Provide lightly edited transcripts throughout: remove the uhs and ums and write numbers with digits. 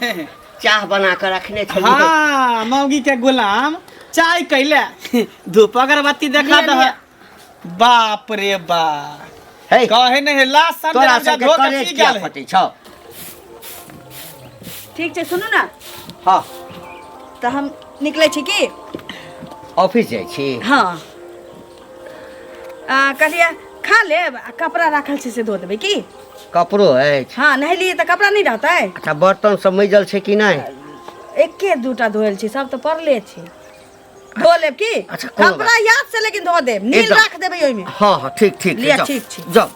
चाह बना कर रखने थे। हाँ मौगी के गुलाम चाय कैले धूप अगरबत्ती देखा दह। बाप रे बाप कहे नहीं लाश तोरा सबके करेज क्या फटे छ। ठीक है सुनू ना। हाँ तो हम निकले छी की ऑफिस जाय छी। हाँ कहलिए खा ले कपड़ा रखल से धो देबै की। कपड़ो है। हाँ नहलिए तो कपड़ा नहीं रहता है। अच्छा बर्तन सब मजल छे कि नहीं। एके दूटा धोल छी सब तो पड़ले छी धो लेब की। अच्छा कपड़ा याद से लेकिन धो देब नील रख देबै ओइ में। हाँ हाँ ठीक ठीक लिया ठीक छी जाओ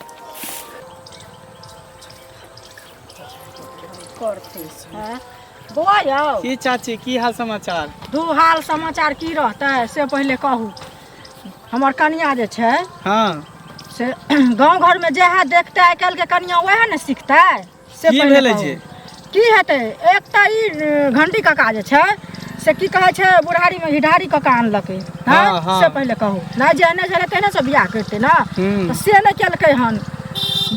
बौआ यौ की चाची की हाल समाचार। दू हाल समाचार की रहता है से पहले कहू। हमर कनिया जे छै हाँ से गांव घर में जे है देखते आइ काल्हि के कनिया वह ने सीखते से की पहले भेलै कहू। जे की हेतै एक तऽ ई घंटी काका जे छै से की कहै छै बुढ़ारी में हिढारी काका आनलकै। हाँ, हाँ। से पहले कहू ना जे नहि छलै तेने से बियाह करतै ना तऽ से नहि केलकै हन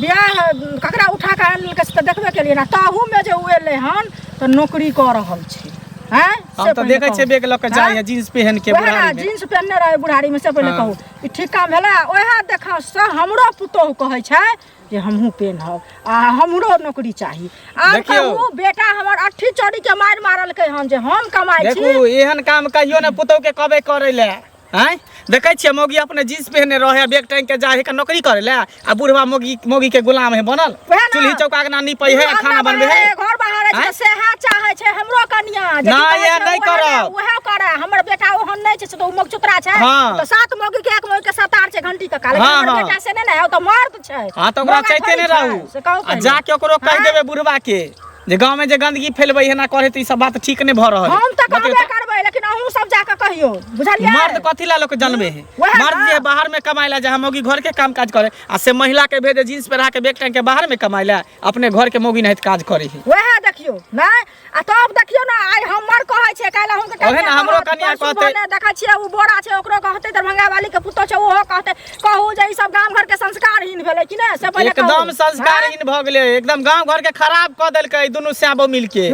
बियाह ककरा उठा के आनलकै से तऽ देखबे केलियै ना ताहू में जे उ एलै हन तऽ नौकरी कऽ रहल छै। हैं हम तो देखे छे बेग लक जाय जींस पहन के बुढ़ारी में जींस पहनने रहे बुढ़ारी में से पहले कहू ई ठीक काम भेलै। ओहे देखा से हमरो पुतोह कहै छै जे हमहूँ पेनहब आ हमरो नौकरी चाही। आब कहू बेटा हमर अट्ठी चोरी के मार मारलकै हन जे हम कमाई छी। देखू एहन काम कहियो ने पुतोह के कबे करे ले। हैं देखे छिए मौगी अपने जींस पहने रहे बैग टांग के जाए के नौकरी करे ले आ बुढ़वा मौगी के गुलाम है बनल चूल्ही चौका के ना नीपै है खाना बनबे है घर बाहर है से हा चाहे छै हमरो कनिया ना ये नहीं करब ओहे करे हमर बेटा ओहन नहीं छै से तो मगचुतरा छै तो सात मौगी के एक मौगी के सतार छै घंटी के काले हमर बेटा से नहीं है तो मर्द छै। हां तो ओकरा चाहते नहीं रहू आ जाके ओकरो कह देबे बुढ़वा के जे गांव में जे गंदगी फैलबै है ना करे तो ई सब बात ठीक नहीं भ रहल। हम त कहबे करबै लेकिन अहूँ सब जाके कहियो बुझलियै। मर्द कथी ला लोग जन्मे है मर्द जे बाहर में कमाई ला जहां मौगी घर के काम काज करे आ से महिला के भेजे जींस पहना के बैग टांग के बाहर में कमाई ला अपने घर के मौगी नहीं काज करे है। वह देखियो ना आ तब देखियो ना आइ हमर कहै छै काल्हि हम के ओहे ना हमरो कनिया कहते देखा छियै उ बोरा छै ओकरो कहते दरभंगा वाली के पुतो छै ओहो कहते कहू जे ई सब गांव घर के संस्कारहीन भेलै कि नै से पहिले एकदम संस्कारहीन भ गेलै एकदम गांव घर के खराब क देलकै दुनु स्याबो मिलके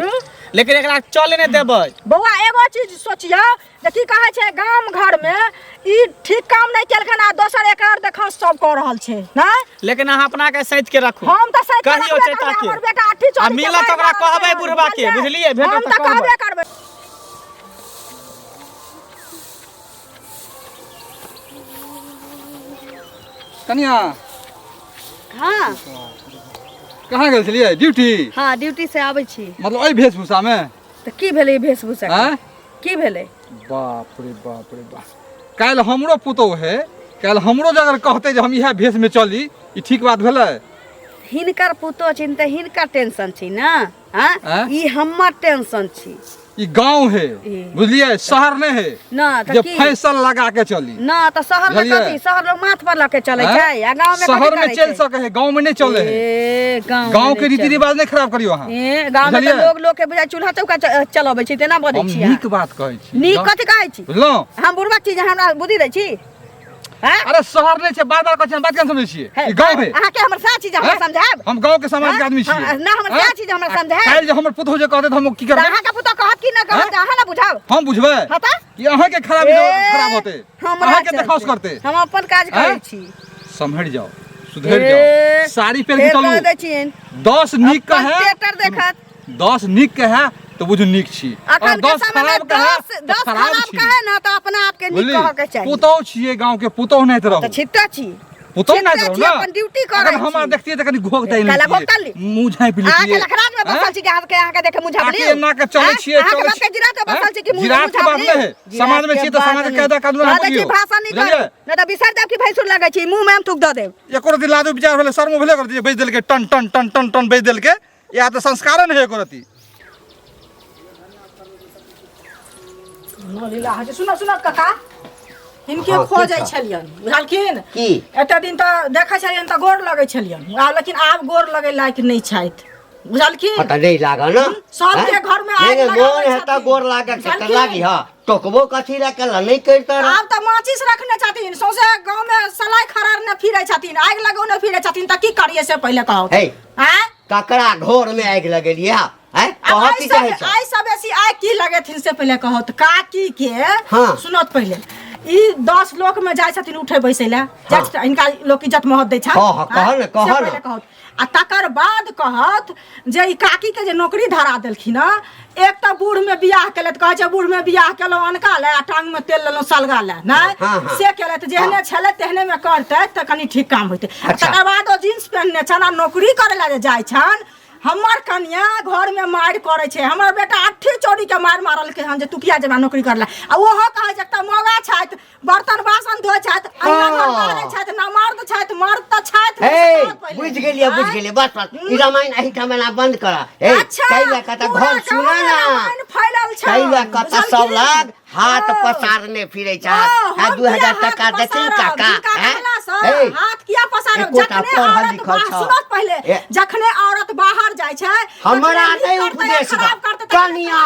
लेकिन एकरा चले नै देबै। बौआ एगो चीज सोचियो जे की कहै छै गांव घर में ई ठीक काम नै केलखन आ दोसर एकर देखौ सब क रहल छै ना लेकिन अहाँ अपना के सैत के रखू हम त सैत कहियो चेता के हमर बेटा अट्ठी चोरी आ मिलत ओकरा कहबै बुढ़वा के बुझलिए भेटो त कहबे करबै। कनिया हाँ कहाँ गेल छलियै ड्यूटी। हाँ ड्यूटी से आबै छी। मतलब एहि वेशभूषा में तो की भेलै वेशभूषा की भेलै। बाप रे बाप काल्हि हमरो पुतोह है काल्हि हमरो जे अगर कहते जे हम इएह भेष में चली ई ठीक बात भेलै। हिनकर पुतो छिन त हिनकर टेंशन छी ना। हां ई हमर टेंशन छी। ई गांव है बुझलिए शहर नहीं है ना जे फैसल लगा के चली ना तो शहर में कथी शहर लोग माथ पर लके चले छै या गांव में शहर में चल सके है गांव में नहीं चले है। गांव के रीति रिवाज नहीं खराब करियो अहाँ। गांव में तो लोग के बुझा चूल्हा चौका चलाबै छै तेना बदै छी। नीक बात कहै छी नीक कथी कहै छी बुझलो हम बुढ़वा चीज हमरा बुद्धि दै छी। अरे शहर नहीं छे बार-बार कहै छी बात केन समझै छियै ई गांव है। अहाँ के हमर साथ चीज हमरा समझाब हम गांव के समाज के आदमी छियै ना हमर साथ चीज हमरा समझाब। काल्हि जे हमर पुतोह जे कहते हम की करबै अहाँ के पुतो कहत कि ना कहत अहाँ ना बुझाब हम बुझबै कि अहाँ के खराब होते अहाँ के देखाउस करते हम अपन काज करै छी। संभल जाओ सुधर जाओ साड़ी पहन के चलू 10 नीक का है ट्रैक्टर देखत 10 नीक के है तो बुझू नीक छी और 10 खराब का है 10 खराब का है ना तो अपना आप के नीक कह के चाहिए। पुतोह छिए गांव के पुतोह नहीं रहो तो छिट्टा छी पुतोह नहीं रहो ना अपन ड्यूटी कर अगर हम देखतिए त कनी घोकतै नहीं काला घोकतली मुंह झाइ पी आ के लखराज में बसल छी के हाथ के आके देखे मुंह झापली आके ना के चले छिए चले छी जिरात में बसल छी कि मुंह जिरात के बात नहीं है समाज में छी तो समाज के कायदा कानून हम बोलियो भाषा नहीं कर ना तो बिसर जाब की भैंसुर लगे छी मुंह में हम थूक द देब एको रति लादू विचार भेले शर्म भेले कर दिए बेच देल के टन टन टन टन टन बेच देल के या तो संस्कार नहीं एको रति न लीला है सुनो सुनो काका हिनके खो जाय छलियन बुझलखिन की एते दिन त देखै छलियन त गोर लगै छलियन लेकिन आब गोर लगै लायक नहीं छैथ बुझलखिन पता नहीं लागा ना सब के घर में आग नहीं मोन है त गोर लागे त लागी हां टोकबो कथी ला के नहीं करता आब त माचिस रखने छथिन सौसे गांव में सलाई खरार ने फिरै छथिन आग लगौने फिरै छथिन त की करिए से पहले कहो हे हैं ककरा घर में आग लगेलिया है कहती चाहे छ आई सब ऐसी आई की लगे थिन से पहले कहत काकी के हाँ। सुनत पहले ई 10 लोक में जाय छथिन उठे बैसे ला जट इनका लोग इज्जत महत दै छ हाँ, कहल न, कहल न। आ तकर बाद कहत जे ई काकी के जे नौकरी धरा देलखिन न एक तो बूढ़ में बियाह केले त कहे छै बूढ़ में बियाह केलो अनका ले आ टांग में तेल लेलो सलगा ले नहीं हाँ, हाँ। से केले त जेहने छले तेहने में करते त कनी ठीक काम होते अच्छा। तकर बाद ओ जींस पहनने छन नौकरी करे ला जे जाय छन हमर कन्या घर में मार करे छे हमर बेटा अट्ठी चोरी के मार मारल के हम जे तू किया जेबा नौकरी करला आ ओहो कहे जे त मोगा छात बर्तन बासन धोय छात अंगना घर मारे छात न मर्द छात मर्द त छात हे बुझ गेलिए बस ई रामायण अही ठमेला बंद करा हे कई ला कथा घर सुना ना फैलल छ कई ला कथा सब लाग हाथ पसारने फिरे छ 2000 टका देती काका हे हाथ किया पसार जखने औरत सुनत पहले जखने औरत बाहर जाय छै हमरा नहीं उपदेश कन्या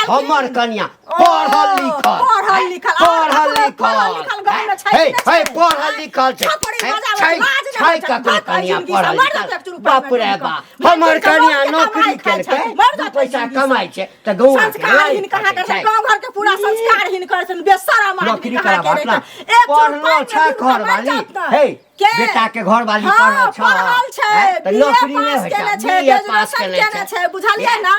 हमर कन्या पढ़ल लिखल हे पढ़ल लिखल छै ककरो कन्या पढ़ल लिखल बाप रे बाप हमर कन्या नौकरी केलकै दू पैसा कमाई छै त गाँव संस्कार हिन कहा के गांव घर के पूरा संस्कार हिन करे छन बेशरम नौकरी करा बापला पढ़लो छै घर वाली हे बेटा के घर वाली पढ़ल छै त नौकरी नहीं होय छै बीए पास केने छै बुझलियै ना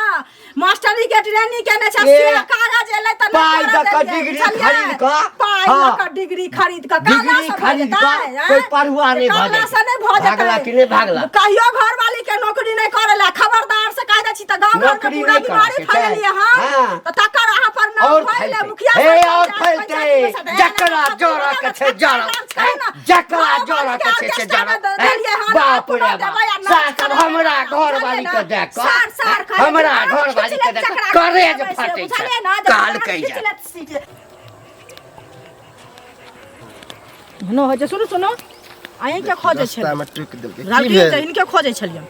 मास्टरी के ट्रेनिंग केने छै से कागज एले त पाई द डिग्री खरीद क पाई द डिग्री खरीद क डिग्री खरीद क कोई पढ़ुआ नहीं भागला कि नहीं भागला कहियो घर वाली के नौकरी नहीं करेला खबरदार से कह दै छी त गांव घर में पूरा बीमारी फैलिए हां त तकर अहाँ पर नाम फैले मुखिया हे और फैलते जकरा जोरा के छै जरा जकरा जोरा के छै जरा बाप रे बाप सासर हमरा घर वाली के देख हमरा घर वाली के देख करेज फटे छै काल कहि जा नो हो जे सुनो आइ के खोजे छै रास्ता में टुक देलकै राखी के इनके खोजे छलियै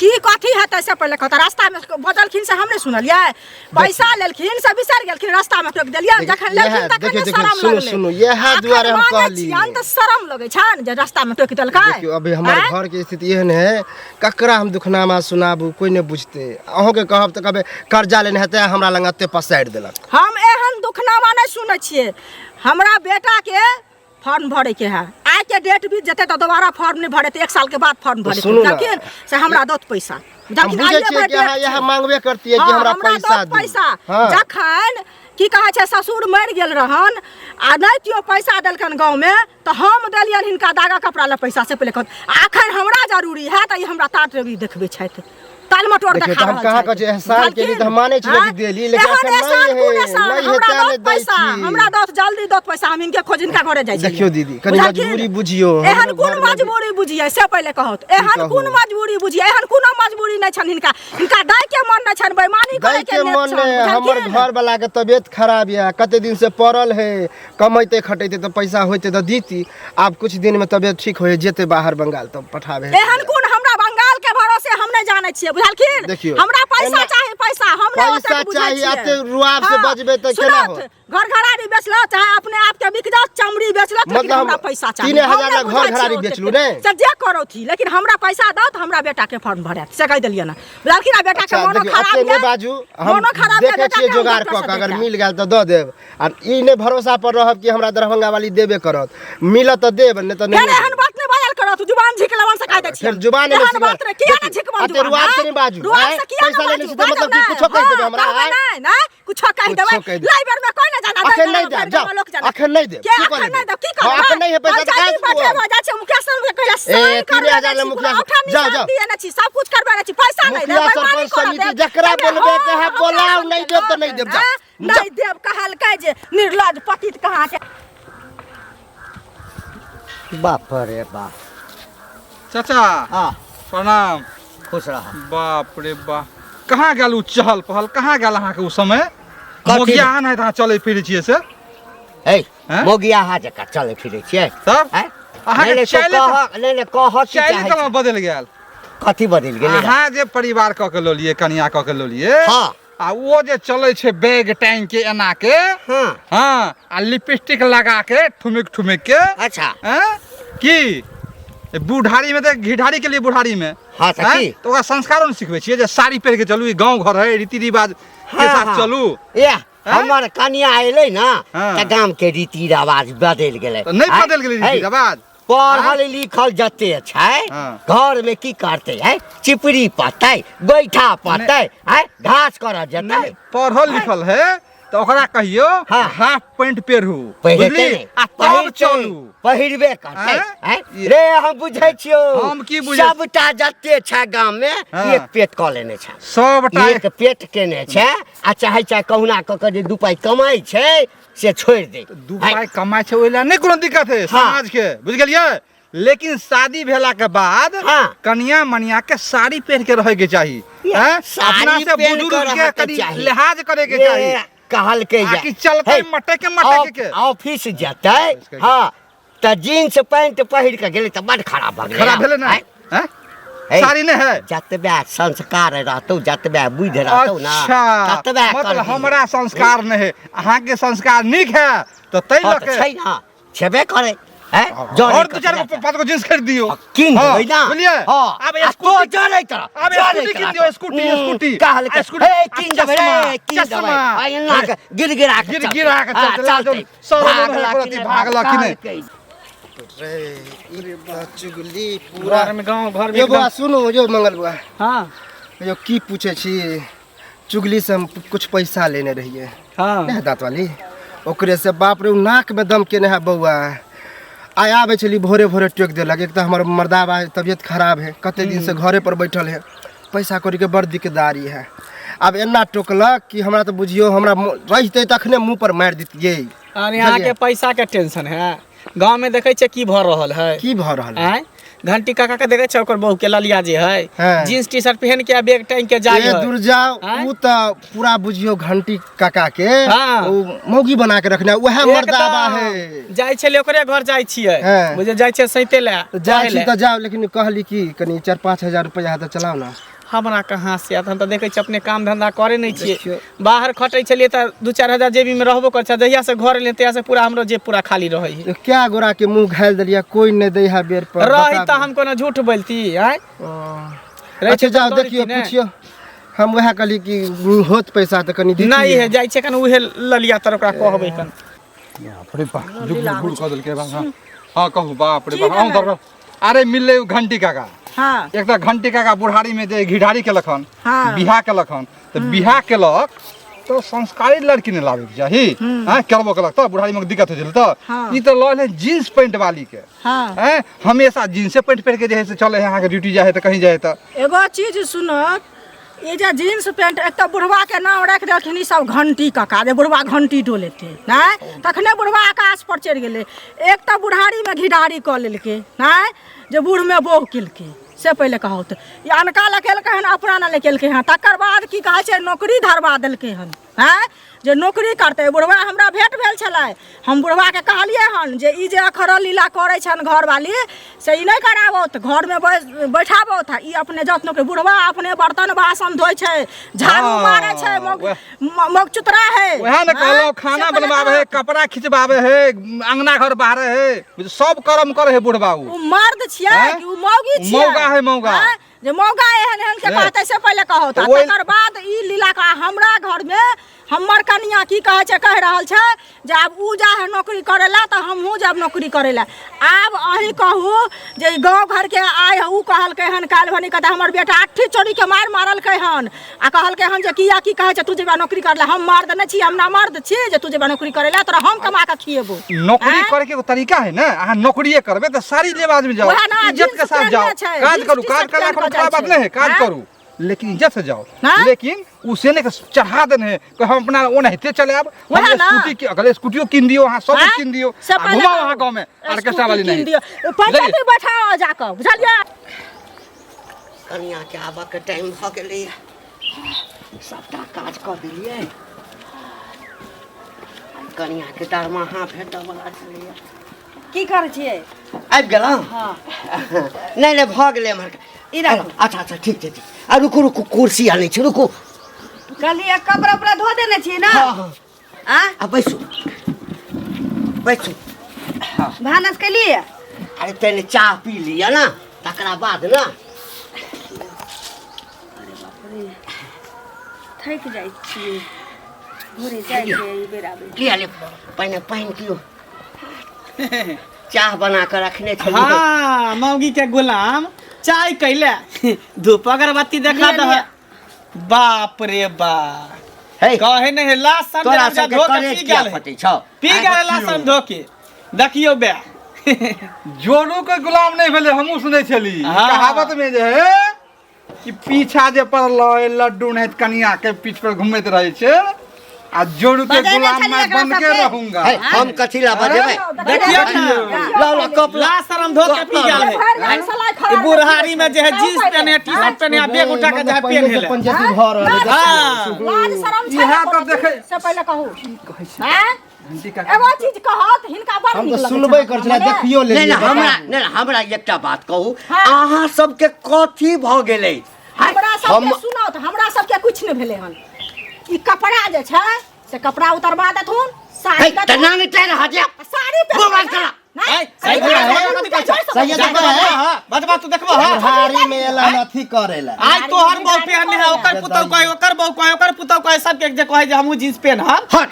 की कथी हेतै से पहले कहता रास्ता में बदलखिन से हमने सुनलियै पैसा लेलखिन से बिसर गेलखिन रास्ता में टोक देलियै जखन लेलखिन तखन शरम लगलै सुनो यह दुआरे हम कहली त शरम लगै छन जे रास्ता में टोक देलकै देखियो अभी हमर घर के स्थिति एहन है ककरा हम दुखनामा सुनाबू कोई नहीं बुझते अहों के कहब त कहबे कर्जा लेने हेतै हमरा लंग एते पसाइर देलक हम एहन दुखनामा नहीं सुनै छियै हमरा बेटा के फॉर्म भरे के है आज के डेट बीत जते तो दोबारा फॉर्म नहीं भरे तो 1 साल के बाद फॉर्म भरे लेकिन से हमरा दत पैसा हम बुझे छियै कि यह मांगबे करती है कि हमरा पैसा दे पैसा जखन की कहे छै ससुर मर गेल रहन आ नहीं कियो पैसा देलकन गांव में तो हम देलियन हिनका दागा कपड़ा ले पैसा से पहले अखन हमरा जरूरी है त ई हमरा तात रवि देखबे छथि ताल मटोर देखा हम कहा के एहसान के लिए त हम माने छियै कि देली लेकिन अखन नहीं हेतै ने दै छी हमरा दत जल्दी दत पैसा हम इनके खोज इनका घरे जाय छी देखियो दीदी कनी मजबूरी बुझियो एहन कोन मजबूरी बुझियै से पहले कहत एहन कोन मजबूरी बुझियै एहन कोनो मजबूरी नै छन हिनका दाय के मन नै छन बेईमानी करे के मन नै हमर घर वाला के तबियत खराब है कते दिन से पड़ल है कमैते खटैते त पैसा होइते त दीती अब कुछ दिन में तबियत ठीक होय जेते बाहर बंगाल त पठाबे एहन कोन हमरा बंगाल के भरोसे हम नै जानै छियै बुझलखिन हमरा पैसा चाही पैसा हमरा पैसा चाहिए एते रुआब से बजबे त केना हो घर घराड़ी बेचलो चाहे अपने आप के बिक जाओ चमड़ी बेचलो तो हमरा पैसा चाहिए 3000 ला घर घराड़ी बेचलू ने से जे करो थी लेकिन हमरा पैसा दो त हमरा बेटा के फॉर्म भरे से कह देलिए ना बुझलखिन बेटा के मन खराब है ने बाजू हम देखे छियै जोगाड़ क अगर मिल गेल त द देब आ ई ने भरोसा पर रहब कि हमरा दरभंगा वाली देबे करत मिलत त देब ने त नहीं एहन बात ने बाजल करत जुबान झिकलवन से कह दे छी फिर जुबान ने बात रे किया न झिकवन अते रुआब से नहीं बाजू पैसा लेने से मतलब कि कुछ कह देबे हमरा नहीं ना कुछ कह देबे लाइब्रेरी में कोई ना जाना अखन नहीं दे जाओ अखन नहीं दे की कर नहीं अखन नहीं है पैसा का जा छै मुखिया सर में कहला ए 3000 ले मुखिया जाओ जाओ दिए न छी सब कुछ करबे न छी पैसा नहीं दे मुखिया सरपंच समिति जकरा बोलबे के है बोलाओ नहीं देब त नहीं देब जा नहीं देब कहल कह जे निर्लज पतित कहां के बाप रे बाप चाचा हां प्रणाम खुश रह बाप रे बाप कहाँ गेल चहल पहल कहाँ गेल अहाँ के उस समय मोगिया नहीं था चले फिरे छियै से हे मोगिया हा जका चले फिरे छियै तब अहाँ के चले कह चाहे कहाँ बदल गेल कथी बदल गेल अहाँ जे परिवार क के लो लिए कन्या क के लो लिए हां आ वो जे चले छे बैग टांग के एना के हां हां आ लिपस्टिक लगा के ठुमिक ठुमिक के अच्छा हैं की बुढ़ारी में तो घिढारी के लिए बुढ़ारी में हाँ, सखी। तो ओकरा संस्कारों ने सिखबै छियै जे साड़ी पहिर के चलू, ई गांव घर है, रीति रिवाज के साथ चलू। हमर कनिया अयलै ना हाँ। त गाम के रीति रिवाज बदल गेलै। तो नहीं बदल गेलै रीति रिवाज। पढ़ल लिखल जते छै हाँ। घर में की करते है, चिपड़ी पतै, बैठा पतै, है घास कर जतै। पढ़ल लिखल है तो ओकरा कहियो हाँ। हाफ पैंट पहिरू, पहिरते बुझली, नहीं। आ तब चलू। पहिरबे करतै। हैं? रे हम बुझै छियो, हम की बुझै- सबटा जते छै गाम में हाँ। एक पेट क लेने छै, सबटा एक पेट केने छै। आ चाहे चाहे कहुना क के जे 2 पाई कमाई छै से छोड़ दे। 2 पाई कमाई छै, ओइ ला नहीं कोनो दिक्कत है हाँ। समाज के, बुझ गेलियै। लेकिन शादी भेला के बाद हाँ। कनिया मनिया के साड़ी पहन के रहे के चाहिए, हैं? साड़ी अपना से पहन के बुजुर्ग के रहके कनी चाहिए। लिहाज करे के रे, चाहिए। कहलकै आकि चलतै मटके के। ऑफिस जतै हाँ त जींस पैंट पहिर के गेलै त बड खराब भ गेलै। खराब भेलै ना, हैं? है। साड़ी नहीं है। जतबे संस्कार रहतौ, जतबे बुद्धि रहतौ ना, अच्छा, ततबे मतलब हमरा संस्कार नहीं है, अहाँ के संस्कार नीक है तो तै लके छै ना, छेबे करे। है और 2-4 को जींस खरीद दियो, किन हाँ, देबै ना। बुझलियै। हाँ, अब आ तो स्कूटी जानै तरह, अब स्कूटी किन दियो, स्कूटी कहलकै स्कूटी, हे किन देबै रे, किन देबै। चश्मा, आ एना के गिरगिरा के गिरगिरा के चलतै, चलतै। भागला कि नहीं। रे चुगली पूरा घर में गांव घर में यो बुआ सुनो, यो मंगल बुआ, हाँ यो की पूछे छी, चुगली से हम कुछ पैसा लेने रहिए हाँ नहीं दांत वाली, ओकरे से बाप रे उ नाक में दम केने है बउआ। आय आबे चली भोरे भोरे टोक देलक। एक तो हमर मर्दाबा तबियत खराब है, कते दिन से घरे पर बैठल है, पैसा कौड़ी के बड़ दिकदारी है। अब एना टोकलक कि हमरा तो बुझियो हमरा रहते तखने मुंह पर मार दितिये। और यहाँ के पैसा के टेंशन है। गांव में देखे छे की भ रहल है, की भ रहल है? हैं? घंटी काका के देखे छे ओकर बहू के ललिया जे है, हाँ। जींस टी शर्ट पहन के बैग टांग के जाय ए है। दूर जाओ, हैं? उ त पूरा बुझियो घंटी काका के हाँ। उ मौगी बना के रखना, वह मर्दाबा है। जाय छे ओकरे घर जाय छियै, हाँ। बुझे जाय छे सैते ले जाय छी त जाओ, लेकिन कहली कि कनी 4-5 हजार रुपया है त चलाओ ना। हमरा कहाँ से आत, हम तो देखे छे अपने काम धंधा करे नहीं छिए। देखियो। बाहर खटे छलिए त 2-4 हजार जेबी में रहबो कर छे, जहिया से घर ले तहिया से पूरा हमरो जेब पूरा खाली रहे है। तो क्या गोरा के मुंह घायल दिलिया, कोई नहीं दे है बेर पर। रही बता त हम कोनो झूठ बोलती हैं। दे। अच्छा जाओ देखियो, पूछियो। हम वह कहली कि होत पैसा त कनी दी नहीं है, जाय छे कन उहे ललिया तर ओकरा कहबै कन। बाप रे बाप, जुग कदल के बा। हां कहू, बाप रे बाप, हम अरे मिलले उ घंटी काका। हाँ एक तो घंटी काका बुढ़ारी में जे घिढारी के लखन, हाँ। बिहा के लखन, तो बिहा के लक तो संस्कारी लड़की ने लावे के चाही। हां करबो के लक तो बुढ़ारी में दिक्कत हो जल तो हाँ। ई तो लले जींस पैंट वाली के। हाँ हैं हमेशा जींस पैंट पहन के जे से चले यहाँ के ड्यूटी जाए तो कहीं जाए तो एगो चीज सुनत, ये जे जींस पैंट एक तो बुढ़वा के नाम रख देलखिन ई सब घंटी काका, जे बुढ़वा घंटी डोलेते नहीं, तखने बुढ़वा आकाश पर चढ़ गेले। एक तो बुढ़ारी में घिढारी क लेलके नहीं, जे बूढ़ में बोह केलके से पहले कहत। ये अनका लकेलके हन, अपना न लेकेलके हन, तकर बाद की कहे छे नौकरी धरवा देलके हन। हैं जे नौकरी करते बुढ़वा, हमरा भेंट भेल छलै, हम बुढ़वा के कहलिए हन जे ई जे अखरल लीला करे छन घर वाली से ई नहीं कराबोत, घर में बैठाबोत। ई अपने जत नौकरी, बुढ़वा अपने बर्तन बासन धोय छे, झाड़ू हाँ, मारे छे, मग चुतरा है, वह न कहलो खाना बनवावे है, कपड़ा खिंचवावे है, अंगना घर बाहर है, सब कर्म करे है बुढ़वा। उ मर्द छियै हैं? कि उ मौगी छियै? मौगा है, मौगा। हैं? जे मौगा एहन एहन के कहते से पहले कहो त ओइ- तकर बाद ई लीला का हमरा घर में हमर कनिया की कहे छे, कह रहल छे जे आब उ जा है नौकरी करेला त हमहू जब नौकरी करेला। आब अही कहू जे गांव घर के आय उ कहलकै हन काल भनी कहता हमर बेटा अट्ठी चोरी के मार मारलकै हन, आ कहलकै हन जे किया की कहे छे तू जेबा नौकरी करला। हम मर्द न छी, हम ना मर्द छी जे तू जेबा नौकरी करेला, तोरा हम कमा के खिएबो। नौकरी हैं? करे के एगो तरीका है ना, अहाँ नौकरिये करबे तो सारी लेबाज में जाओ, वह ना, इज्जत के जींस साथ जाओ, पहनने छै, काज जींस करू, टी-शर्ट काज करला पहन कोनो के खराब बात जाइ नहीं है, काज छै। करू लेकिन इज्जत से जाओ। हाँ? लेकिन उसे ने चढ़ा देने है कि हम अपना वो नहीं चले अब वह हम ना। स्कूटी की अगले स्कूटियो किन दियो, वहाँ सब हैं? किन दियो, से पहले घुमाओ कहो, वहाँ गांव में ऑर्केस्ट्रा स्कूटी वाली किन नहीं दियो, पंचायती बैठाओ जाकर, बुझलिए? कनिया के आबऽ के टाइम भ गेलै, सबटा काज कऽ देलियै। कनिया के दरमाहा भेटऽ वाला छलैया। की करै छियै? आबि गेलहुँ? नहीं नहीं भऽ गेलै हमर। ई राखू। अच्छा अच्छा ठीक छै ठीक। आ रुकू रुकू, कुर्सी आनै छी, रुकू। कहलिए कपड़ा उपड़ा धो देने छियै ना? हाँ हाँ आ आ बैसू बैसू। भानस के लिए अरे तेने चाह पी लिया ना तकरा बाद ना अरे बाप रे थक जाइ छी भोरे जाइ छै ई बेरा लिया ले पानी पानी पियो चाह बना कर रखने थे हाँ मौगी के गुलाम चाय कैले धूप अगरबत्ती देखा दह बाप रे बाप हे कहे नहीं लासन तोरा धो सबके के करे पी क्या गेल फटे छौ पी गेल लासन धो के देखियो बे जोरू के गुलाम नहीं भेले हमहू सुनै छली हाँ। कहावत में जे है कि पीछा जे पड़ल लड्डू नहीं त कनिया के पीठ पर घूमैत रहे छे आ जोरू के गुलाम मैं बन के रहूंगा हे हम कथी ला बजेबै देखियो ला ला कप ला लासन धो के पी गेल है ई बुढ़ारी में जे है जींस पहने टी शर्ट पहने आ बैग उठा के जा पेन हेले पंचायती घर हाँ लाज शरम छै इहा तो देखे से पहिले कहू हैं एगो चीज कहत हिनका बड़ हम नीक तो लगै सुनबे कर छला देखियो ले नहीं नहीं हमरा एकटा बात कहू अहाँ सबके कथी भ गेलै हमरा सबके सुनो त हमरा सबके कुछ नै भेलै हन ई कपड़ा जे छै से कपड़ा उतरबा देथुन साड़ी त नानी टेर हजे साड़ी पे गोबाल करा सही है बात बात तू देखबो हां हारी में एला नथी करेला आज तोहर बहु पहन है ओकर पुतौ कहे ओकर बहु कहे ओकर पुतौ कहे सबके जे कहे जे हमहू जींस पहन हम हां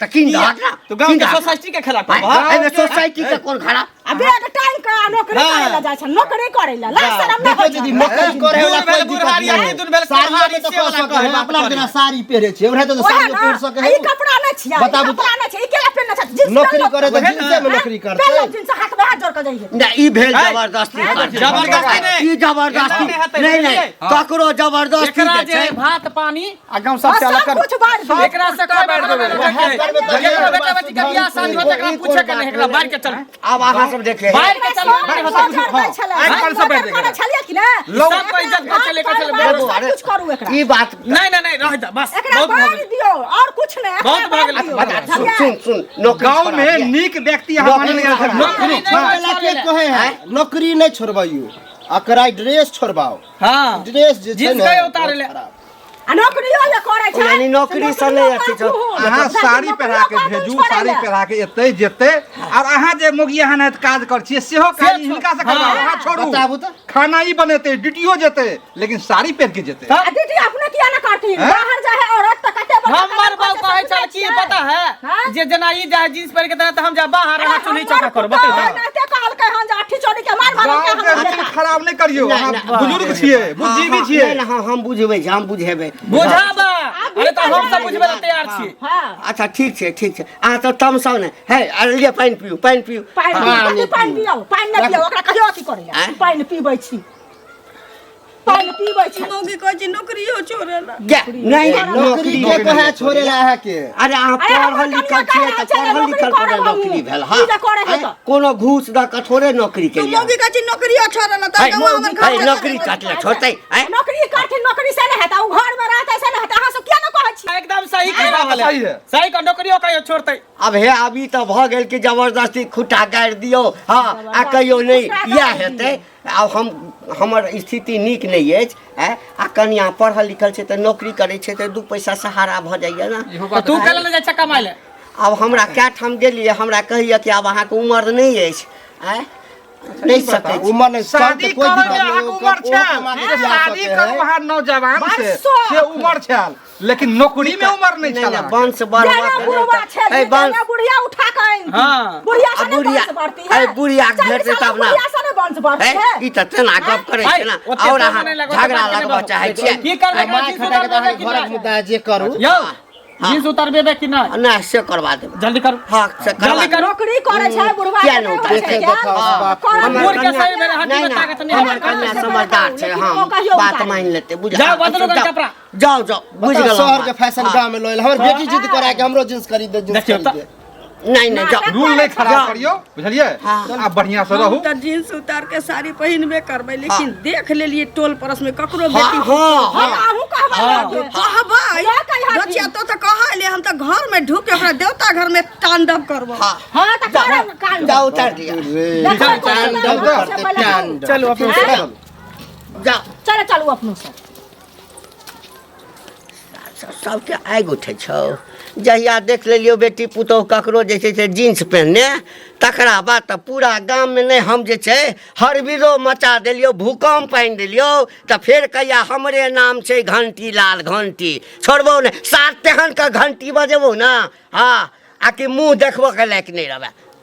तकिन हट तू गांव के सोसाइटी के खिलाफ कहबो हां एमे सोसाइटी के कोन खराब अबे एक टाइम का नौकरी करेला जाय छै नौकरी करेला लाज शरम नै देखो दीदी नौकरी करे वाला कोई दिक्कत नहीं है दुन बेल साड़ी में तो कह सके है अपना बिना साड़ी पहरे छै ओरे तो साड़ी पहन सके है ई कपड़ा नै छिया बताबू कपड़ा नै छै ई केला पहनना छै जींस नौकरी करे तो जींस में नौकरी करते पहले जींस हाथ में हाथ जोड़ के जाइए ना ई भेल जबरदस्ती जबरदस्ती नहीं। ई जबरदस्ती नहीं नहीं ककरो जबरदस्ती एकरा के जे छै भात पानी आ गांव सब से अलग कर कुछ बार एकरा से कोई बात नहीं बेटा बेटी के बियाह शादी होत एकरा पूछे के नहीं एकरा बाहर के चल अब अहाँ सब देखे बाहर के चल छलिए कि ना सब को इज्जत को चले के चले कुछ करू एकरा ई बात नहीं नहीं नहीं रह जा बस एकरा बहुत बाहर भगल दियो और कुछ नहीं बहुत भगल सुन नौकरी गांव में नीक व्यक्ति हम माने नौकरी वाला के कहे है नौकरी नहीं छोड़बाइयो अकरा ड्रेस छोड़बाओ हां ड्रेस जे छै जींस ने के उतार ले आ नौकरियो ये करे छै यानी नौकरी से नहीं अथी छौ अहाँ साड़ी पहिरा के भेजू साड़ी पहिरा के एतै जेतै और अहाँ जे मोगिया हन काज कर छियै सेहो काज हिनका से करबा अहाँ छोड़ू बताबू त खाना ही बनेते ड्यूटियो जेते लेकिन साड़ी पहन के जेते आ दीदी अपने किया ना करती बाहर जाए औरत त कते बड़ा हमर बाप कहे चल की पता है जे जना ई जाए जींस पहन के त हम जा बाहर रहा चुनी चका कर बते कहते कहल के हम जा अठी चोरी के मार मारो गांव के के हाल खराब नहीं करियो नहीं, अहाँ नहीं, बुजुर्ग छियै बुद्धिजीवी छियै नहीं नहीं हम बुझबै हम बुझेबै बुझाबा अरे त हम सब बुझबे ला तैयार छी हां अच्छा ठीक छै अहाँ तो तमसाउ ने है अरे लिए पानी पियो पानी पियो पानी न पियो ओकरा कहियो अथी करेला पानी पीबै छी पानी पीबै छी मौगी कहै छी नौकरियो छोड़ेला नहीं नौकरी के कहे छोड़ेला है के अरे अहाँ पढ़ल लिखल छियै त पढ़ल लिखल पर नौकरी भेल हां कोनो घूस द के थोड़े नौकरी के लिए मौगी कहै छी नौकरियो छोड़ेला त गांव हमर घर नौकरी काटले छोड़तै नौकरी करथिन नौकरी से नहीं हेता उ घर में रहतै से नहीं हेता अहाँ सब किया न कहै छी एकदम सही कह रहल सही है। सही का नौकरियो कहियो छोड़तै अब हे अभी तो भ गेल कि जबरदस्ती खुटा गाड़ि दियो हां आ कहियो नहीं इएह हेतै अब हमर स्थिति नीक नहीं अछि आ कनिया पढ़ल लिखल छै त नौकरी करै छै त दू पैसा सहारा भ जाइए ना तू कल ले जा कमाइ ले अब हमरा क्या ठाम गेलिए हमरा कहिए कि अब अहाँ के उम्र नहीं अछि नहीं सकै छी। उम्र नहीं शादी कोई करे दिक्कत अहाँ नहीं उम्र छल शादी करू अहाँ नौजवान से उम्र छल लेकिन नौकरी में उम्र नहीं नहीं छल नहीं वंश बढ़वा जाना बुढ़वा छै ए वंश जाना बुढ़िया उठा के आइन हाँ। बुढ़िया से आ बुढ़िया- वंश बढ़ती है ए बुढ़िया के भेटतै तब ना। बुढ़िया से नहीं वंश बढ़ती है है ई त तेना गप करै छै ना ओते और तो अहाँ मने लगो झगड़ा तो लगबा चाहै छियै की करबे माय जींस खटा के उतार घर देबे कि के नहीं मुद्दा जे करू यो जींस उतारबे कि नहीं ना से करवा देबै जल्दी कर हां से करवा जल्दी करो नौकरी करे छै बुढ़वा किया के नहीं नहीं उतारे? होय छै देखे क्या? देखा बाप हमर मुड़ के कन्या- सही मेरे हाथ में नहीं, ताकत नहीं, नहीं है। हमर कन्या समझदार छै हम कहियो बात उतारे। मान लेते बुझा जाओ, बदलो गन कपड़ा। जाओ बुझ गेलौ शहर के फैशन गांव में लोइल हमर बेटी जिद करा के हमरो जींस खरीद दे जींस देखियो खरीद दे नहीं नहीं जाओ रूल नहीं खराब करियो बुझलिए आप बढ़िया से रहू त जींस उतार के साड़ी पहिनबे करबै लेकिन देख लेलिए टोल परस में ककरो हां बेटी हां हमहू कहबै कहबै या कहिया बचिया तो कहले हम त घर में ढुक के ओकरा देवता घर में तांडव करबो हां हां त कारण कान जाओ उतार दिया रे टांडव करते टांडव चलो अपने चलो जाओ चलो चलो अपनों से सबके आगि उठै छौ जहिया देख लेलियो बेटी पुतौह ककरो जे छै से जीन्स पहिनने तकरा बाद तऽ पूरा गाममे नहि हम जे छै हरबिरो मचा देलियो भूकंप आनि देलियो तऽ फेर कहिया हमरे नाम छै घंटी लाल घंटी छोड़बौ ने सात तेहन के घंटी बजेबौ ने हाँ आ कि मुँह देखबो के लायक नहीं रहबे